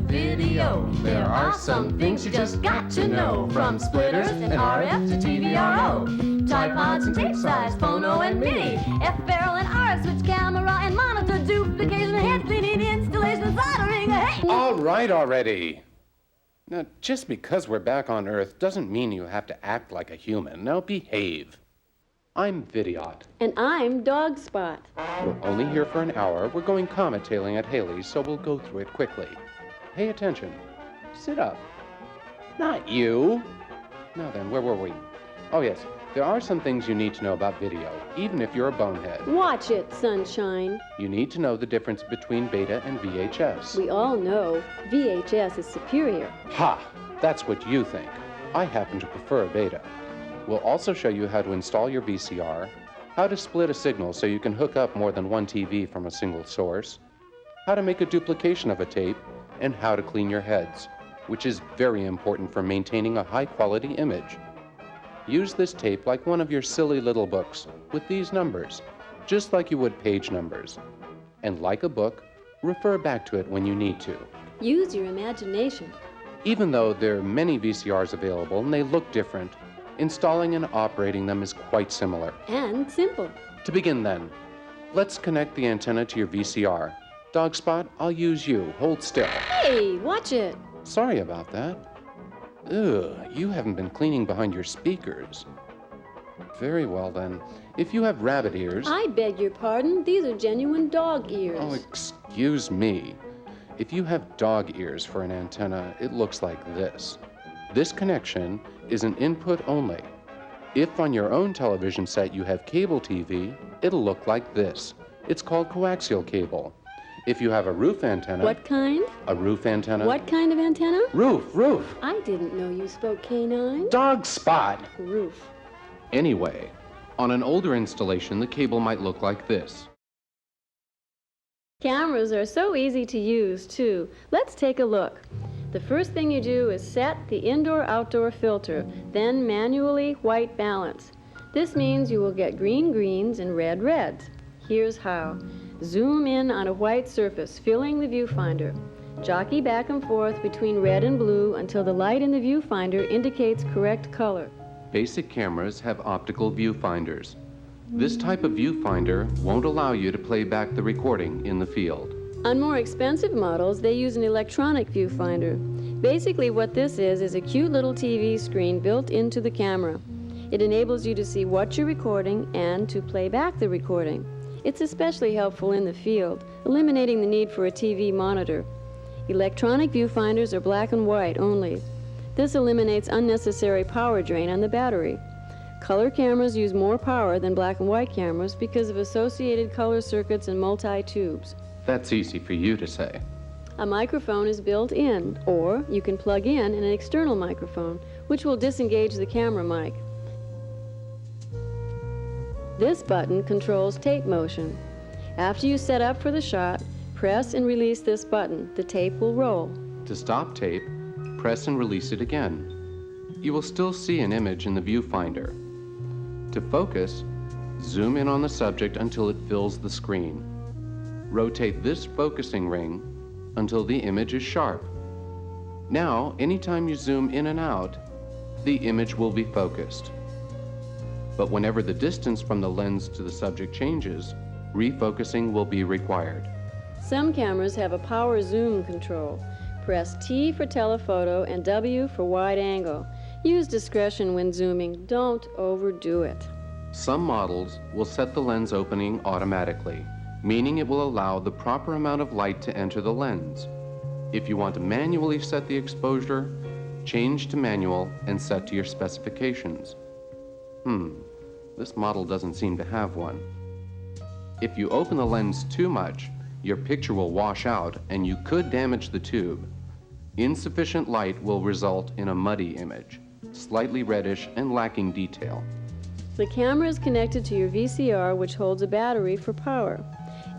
video. There are some things you just got to know, from splitters and RF to TVRO, tripods and tape size, phono and MIDI, F-barrel and RF switch, camera and monitor, duplication, head cleaning, installation, soldering. Hey! All right already. Now, just because we're back on Earth doesn't mean you have to act like a human. Now behave. I'm Vidiot. And I'm Dogspot. We're only here for an hour. We're going comet-tailing at Haley's, so we'll go through it quickly. Pay attention. Sit up. Not you. Now then, where were we? Oh, yes. There are some things you need to know about video, even if you're a bonehead. Watch it, sunshine. You need to know the difference between Beta and VHS. We all know VHS is superior. Ha! That's what you think. I happen to prefer Beta. We'll also show you how to install your VCR, how to split a signal so you can hook up more than one TV from a single source, how to make a duplication of a tape, and how to clean your heads, which is very important for maintaining a high-quality image. Use this tape like one of your silly little books with these numbers, just like you would page numbers. And like a book, refer back to it when you need to. Use your imagination. Even though there are many VCRs available and they look different, installing and operating them is quite similar. And simple. To begin then, let's connect the antenna to your VCR. Dogspot, I'll use you. Hold still. Hey, watch it. Sorry about that. Ugh, you haven't been cleaning behind your speakers. Very well then. If you have rabbit ears... I beg your pardon. These are genuine dog ears. Oh, excuse me. If you have dog ears for an antenna, it looks like this. This connection is an input only. If on your own television set you have cable TV, it'll look like this. It's called coaxial cable. If you have a roof antenna... What kind? A roof antenna. What kind of antenna? Roof. I didn't know you spoke canine. Dogspot. Roof. Anyway, on an older installation, the cable might look like this. Cameras are so easy to use, too. Let's take a look. The first thing you do is set the indoor-outdoor filter, then manually white balance. This means you will get green greens and red reds. Here's how. Zoom in on a white surface, filling the viewfinder. Jockey back and forth between red and blue until the light in the viewfinder indicates correct color. Basic cameras have optical viewfinders. This type of viewfinder won't allow you to play back the recording in the field. On more expensive models, they use an electronic viewfinder. Basically what this is a cute little TV screen built into the camera. It enables you to see what you're recording and to play back the recording. It's especially helpful in the field, eliminating the need for a TV monitor. Electronic viewfinders are black and white only. This eliminates unnecessary power drain on the battery. Color cameras use more power than black and white cameras because of associated color circuits and multi-tubes. That's easy for you to say. A microphone is built in, or you can plug in an external microphone, which will disengage the camera mic. This button controls tape motion. After you set up for the shot, press and release this button. The tape will roll. To stop tape, press and release it again. You will still see an image in the viewfinder. To focus, zoom in on the subject until it fills the screen. Rotate this focusing ring until the image is sharp. Now, anytime you zoom in and out, the image will be focused. But whenever the distance from the lens to the subject changes, refocusing will be required. Some cameras have a power zoom control. Press T for telephoto and W for wide angle. Use discretion when zooming. Don't overdo it. Some models will set the lens opening automatically, meaning it will allow the proper amount of light to enter the lens. If you want to manually set the exposure, change to manual and set to your specifications. This model doesn't seem to have one. If you open the lens too much, your picture will wash out and you could damage the tube. Insufficient light will result in a muddy image, slightly reddish and lacking detail. The camera is connected to your VCR, which holds a battery for power.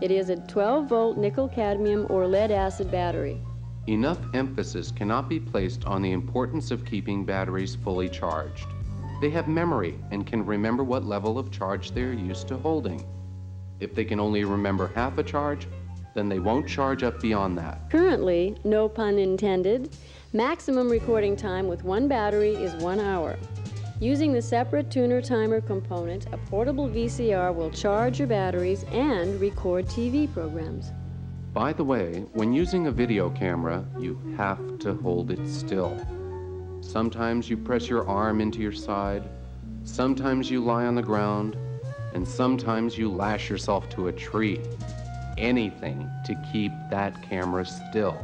It is a 12-volt nickel-cadmium or lead-acid battery. Enough emphasis cannot be placed on the importance of keeping batteries fully charged. They have memory and can remember what level of charge they are used to holding. If they can only remember half a charge, then they won't charge up beyond that. Currently, no pun intended, maximum recording time with one battery is 1 hour. Using the separate tuner timer component, a portable VCR will charge your batteries and record TV programs. By the way, when using a video camera, you have to hold it still. Sometimes you press your arm into your side, sometimes you lie on the ground, and sometimes you lash yourself to a tree. Anything to keep that camera still.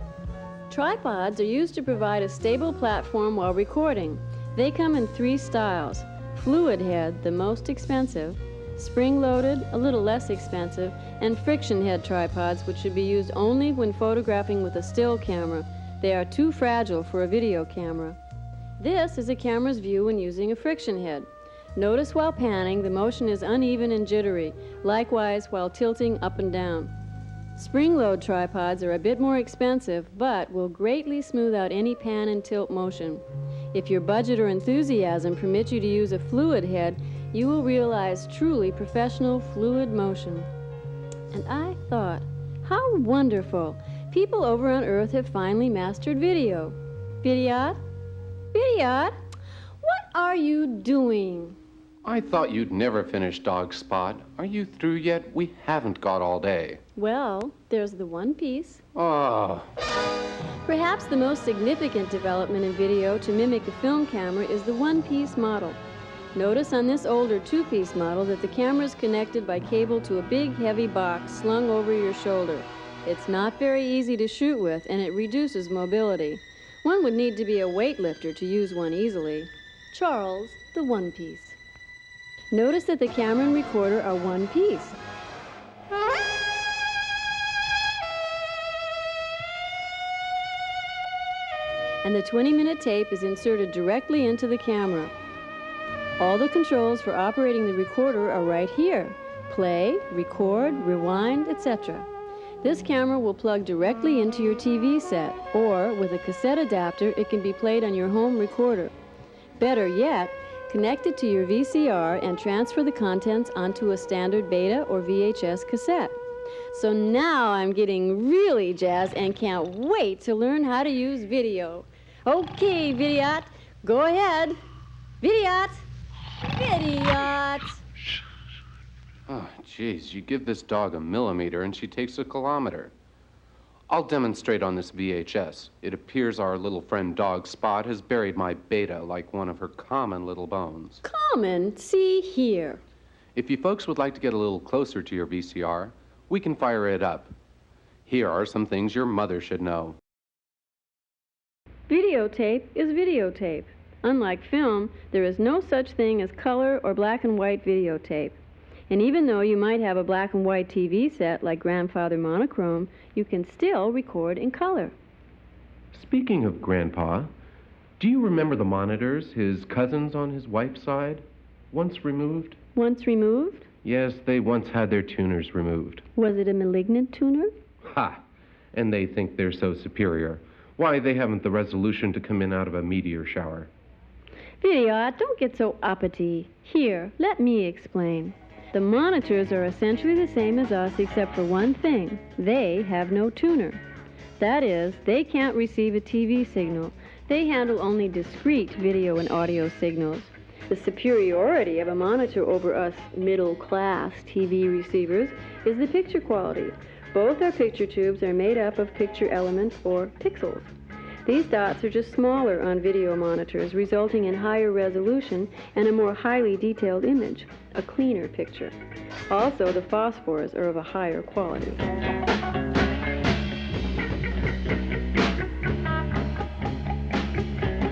Tripods are used to provide a stable platform while recording. They come in 3 styles: fluid head, the most expensive, spring-loaded, a little less expensive, and friction head tripods, which should be used only when photographing with a still camera. They are too fragile for a video camera. This is a camera's view when using a friction head. Notice while panning, the motion is uneven and jittery, likewise while tilting up and down. Spring-load tripods are a bit more expensive, but will greatly smooth out any pan and tilt motion. If your budget or enthusiasm permit you to use a fluid head, you will realize truly professional fluid motion. And I thought, how wonderful! People over on Earth have finally mastered video. Vidyot? Vidyot? What are you doing? I thought you'd never finish, Dog Spot. Are you through yet? We haven't got all day. Well, there's the one piece. Oh. Perhaps the most significant development in video to mimic a film camera is the one-piece model. Notice on this older two-piece model that the camera is connected by cable to a big, heavy box slung over your shoulder. It's not very easy to shoot with, and it reduces mobility. One would need to be a weightlifter to use one easily. Charles, the one-piece. Notice that the camera and recorder are one piece. And the 20-minute tape is inserted directly into the camera. All the controls for operating the recorder are right here. Play, record, rewind, etc. This camera will plug directly into your TV set, or with a cassette adapter, it can be played on your home recorder. Better yet, connect it to your VCR and transfer the contents onto a standard Beta or VHS cassette. So now I'm getting really jazzed and can't wait to learn how to use video. Okay, Vidyot, go ahead. Vidyot! Vidyot! Oh, geez, you give this dog a millimeter and she takes a kilometer. I'll demonstrate on this VHS. It appears our little friend Dog Spot has buried my Beta like one of her common little bones. Common? See here. If you folks would like to get a little closer to your VCR, we can fire it up. Here are some things your mother should know. Videotape is videotape. Unlike film, there is no such thing as color or black and white videotape. And even though you might have a black and white TV set like Grandfather Monochrome, you can still record in color. Speaking of Grandpa, do you remember the monitors, his cousins on his wife's side? Once removed? Once removed? Yes, they once had their tuners removed. Was it a malignant tuner? Ha! And they think they're so superior. Why, they haven't the resolution to come in out of a meteor shower. Vidyot, don't get so uppity. Here, let me explain. The monitors are essentially the same as us except for one thing. They have no tuner. That is, they can't receive a TV signal. They handle only discrete video and audio signals. The superiority of a monitor over us middle-class TV receivers is the picture quality. Both our picture tubes are made up of picture elements, or pixels. These dots are just smaller on video monitors, resulting in higher resolution and a more highly detailed image, a cleaner picture. Also, the phosphors are of a higher quality.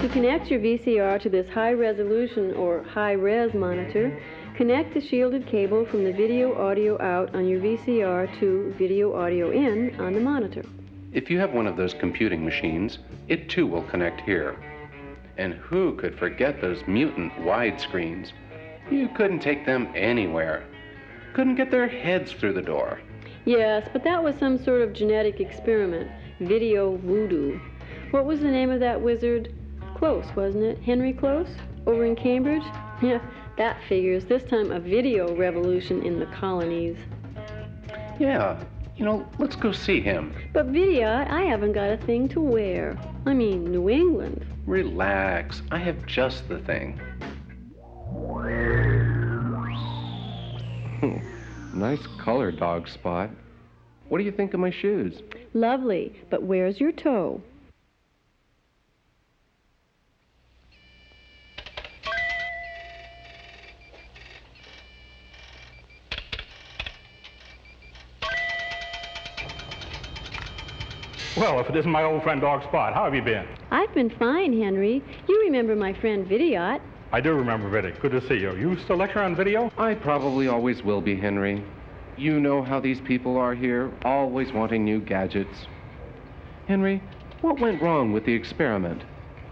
To connect your VCR to this high-resolution or high-res monitor, connect the shielded cable from the video audio out on your VCR to video audio in on the monitor. If you have one of those computing machines, it too will connect here. And who could forget those mutant widescreens? You couldn't take them anywhere. Couldn't get their heads through the door. Yes, but that was some sort of genetic experiment. Video voodoo. What was the name of that wizard? Close, wasn't it? Henry Close? Over in Cambridge? Yeah, that figures. This time a video revolution in the colonies. Yeah, You know, let's go see him. But Vidyot, I haven't got a thing to wear. I mean, New England. Relax. I have just the thing. Nice color, Dog Spot. What do you think of my shoes? Lovely, but where's your toe? Well, if it isn't my old friend Dog Spot, how have you been? I've been fine, Henry. You remember my friend Vidyot. I do remember Viddy. Good to see you. You still lecture on video? I probably always will be, Henry. You know how these people are here, always wanting new gadgets. Henry, what went wrong with the experiment?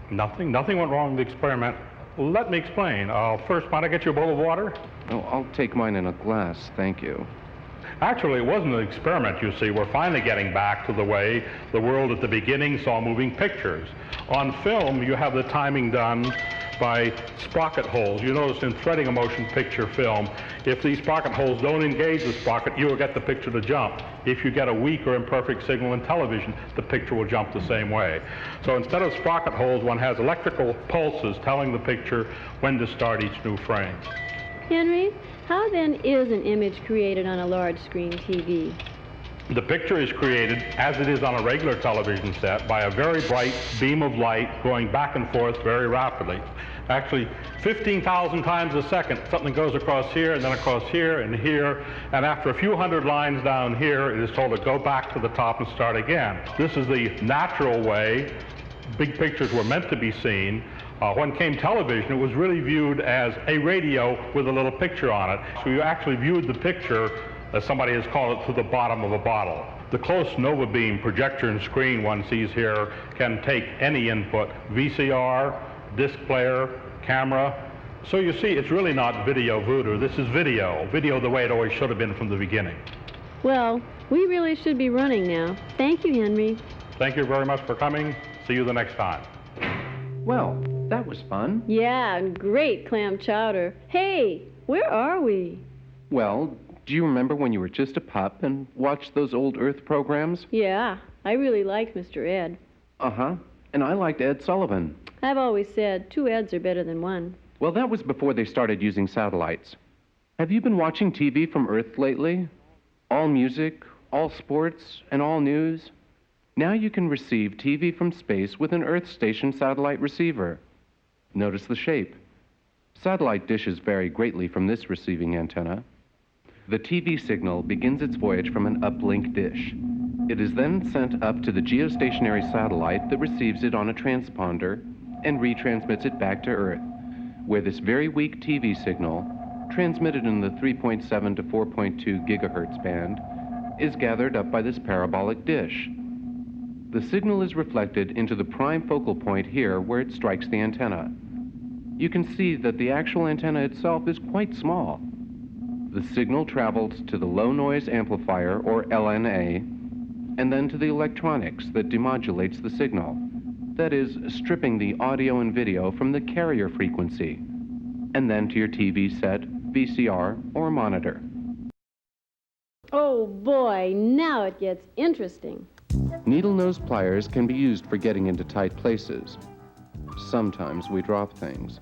Nothing. Nothing went wrong with the experiment. Let me explain. First, might I get you a bowl of water? Oh, I'll take mine in a glass, thank you. Actually, it wasn't an experiment, you see. We're finally getting back to the way the world at the beginning saw moving pictures. On film, you have the timing done by sprocket holes. You notice in threading a motion picture film, if these sprocket holes don't engage the sprocket, you will get the picture to jump. If you get a weak or imperfect signal in television, the picture will jump the same way. So instead of sprocket holes, one has electrical pulses telling the picture when to start each new frame. Henry, how then is an image created on a large screen TV? The picture is created, as it is on a regular television set, by a very bright beam of light going back and forth very rapidly. Actually, 15,000 times a second, something goes across here, and then across here, and after a few hundred lines down here, it is told to go back to the top and start again. This is the natural way big pictures were meant to be seen. When came television, it was really viewed as a radio with a little picture on it. So you actually viewed the picture, as somebody has called it, to the bottom of a bottle. The close Nova beam projector and screen one sees here can take any input, VCR, disc player, camera. So you see, it's really not video voodoo. This is video the way it always should have been from the beginning. Well, we really should be running now. Thank you, Henry. Thank you very much for coming. See you the next time. Well, that was fun. Yeah, and great clam chowder. Hey, where are we? Well, do you remember when you were just a pup and watched those old Earth programs? Yeah, I really liked Mr. Ed. Uh-huh. And I liked Ed Sullivan. I've always said 2 Eds are better than 1. Well, that was before they started using satellites. Have you been watching TV from Earth lately? All music, all sports, and all news? Now you can receive TV from space with an Earth station satellite receiver. Notice the shape. Satellite dishes vary greatly from this receiving antenna. The TV signal begins its voyage from an uplink dish. It is then sent up to the geostationary satellite that receives it on a transponder and retransmits it back to Earth, where this very weak TV signal, transmitted in the 3.7 to 4.2 gigahertz band, is gathered up by this parabolic dish. The signal is reflected into the prime focal point here where it strikes the antenna. You can see that the actual antenna itself is quite small. The signal travels to the low noise amplifier, or LNA, and then to the electronics that demodulates the signal. That is, stripping the audio and video from the carrier frequency, and then to your TV set, VCR, or monitor. Oh boy, now it gets interesting. Needle nose pliers can be used for getting into tight places. Sometimes we drop things.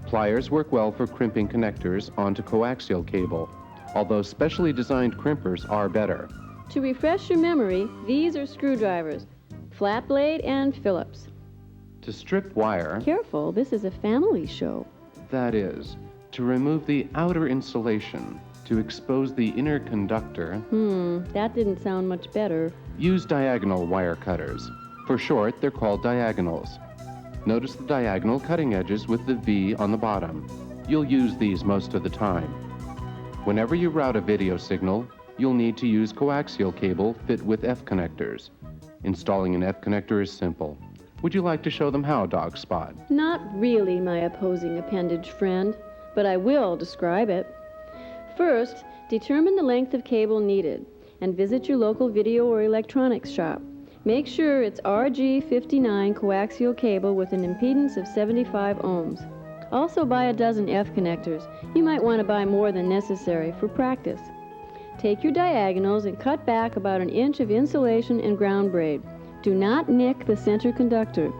Pliers work well for crimping connectors onto coaxial cable, although specially designed crimpers are better. To refresh your memory, these are screwdrivers, flat blade and Phillips. To strip wire, Careful, this is a family show. that is, to remove the outer insulation, to expose the inner conductor, That didn't sound much better. use diagonal wire cutters. For short, they're called diagonals. Notice the diagonal cutting edges with the V on the bottom. You'll use these most of the time. Whenever you route a video signal, you'll need to use coaxial cable fit with F connectors. Installing an F connector is simple. Would you like to show them how, Dog Spot? Not really, my opposing appendage friend, but I will describe it. First, determine the length of cable needed and visit your local video or electronics shop. Make sure it's RG59 coaxial cable with an impedance of 75 ohms. Also buy a dozen F connectors. You might want to buy more than necessary for practice. Take your diagonals and cut back about an inch of insulation and ground braid. Do not nick the center conductor.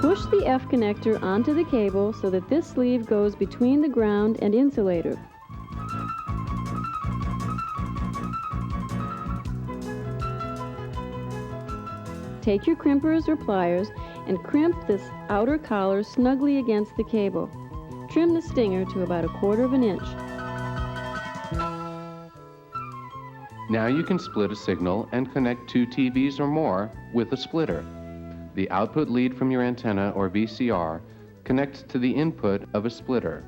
Push the F connector onto the cable so that this sleeve goes between the ground and insulator. Take your crimpers or pliers and crimp this outer collar snugly against the cable. Trim the stinger to about 1/4 inch. Now you can split a signal and connect 2 TVs or more with a splitter. The output lead from your antenna or VCR connects to the input of a splitter.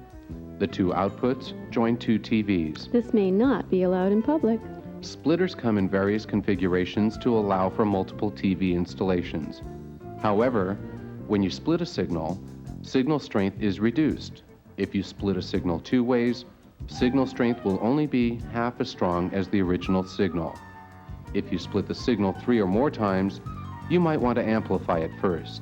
The 2 outputs join 2 TVs. This may not be allowed in public. Splitters come in various configurations to allow for multiple TV installations. However, when you split a signal strength is reduced. If you split a signal 2 ways, signal strength will only be half as strong as the original signal. If you split the signal 3 or more times, you might want to amplify it first.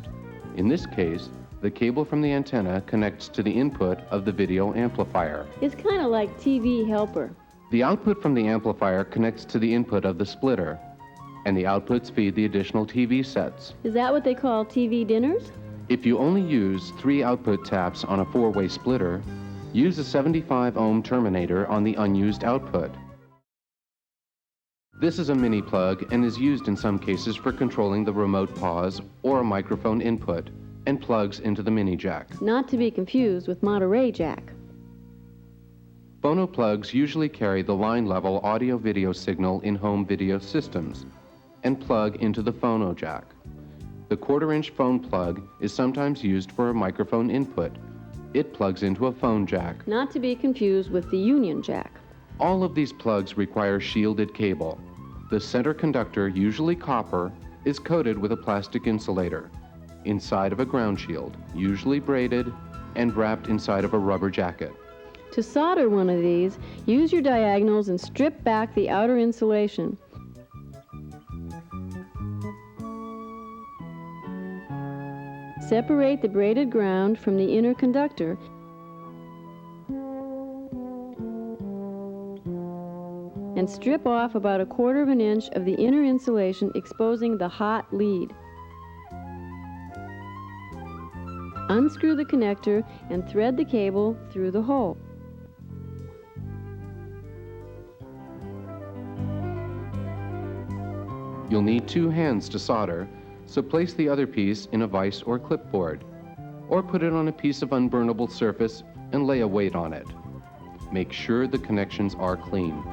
In this case, the cable from the antenna connects to the input of the video amplifier. It's kind of like TV helper. The output from the amplifier connects to the input of the splitter, and the outputs feed the additional TV sets. Is that what they call TV dinners? If you only use 3 output taps on a 4-way splitter, use a 75-ohm terminator on the unused output. This is a mini plug and is used in some cases for controlling the remote pause or a microphone input, and plugs into the mini jack. Not to be confused with Monterey jack. Phono plugs usually carry the line-level audio-video signal in home video systems and plug into the phono jack. The 1/4-inch phone plug is sometimes used for a microphone input. It plugs into a phone jack. Not to be confused with the Union jack. All of these plugs require shielded cable. The center conductor, usually copper, is coated with a plastic insulator inside of a ground shield, usually braided and wrapped inside of a rubber jacket. To solder one of these, use your diagonals and strip back the outer insulation. Separate the braided ground from the inner conductor and strip off about 1/4 inch of the inner insulation, exposing the hot lead. Unscrew the connector and thread the cable through the hole. You'll need 2 hands to solder, so place the other piece in a vise or clipboard, or put it on a piece of unburnable surface and lay a weight on it. Make sure the connections are clean.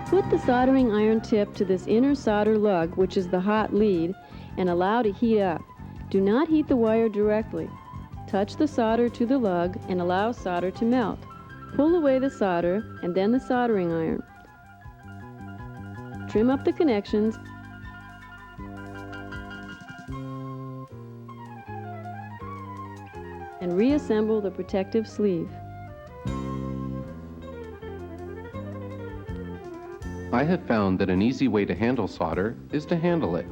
Put the soldering iron tip to this inner solder lug, which is the hot lead, and allow to heat up. Do not heat the wire directly. Touch the solder to the lug and allow solder to melt. Pull away the solder and then the soldering iron. Trim up the connections and reassemble the protective sleeve. I have found that an easy way to handle solder is to handle it.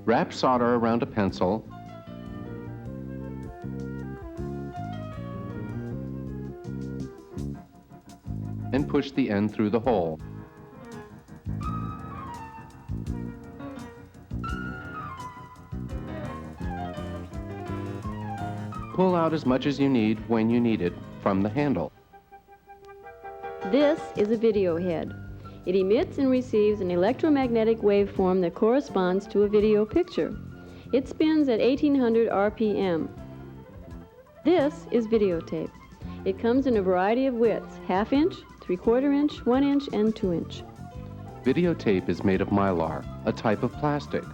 Wrap solder around a pencil and push the end through the hole. Pull out as much as you need when you need it from the handle. This is a video head. It emits and receives an electromagnetic waveform that corresponds to a video picture. It spins at 1800 RPM. This is videotape. It comes in a variety of widths: 1/2 inch, 3/4 inch, 1 inch, and 2 inch. Videotape is made of mylar, a type of plastic.